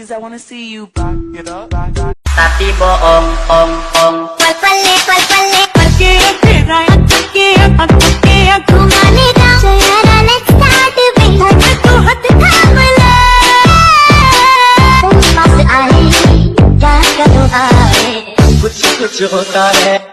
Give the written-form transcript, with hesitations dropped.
please, I wanna see you back it up, back it up. Tapi bohong, pergi तेरा अटके घुमाने का चेहरा let's start with तू हाथ थाम ले पास आए क्या करूँ आए कुछ कुछ होता है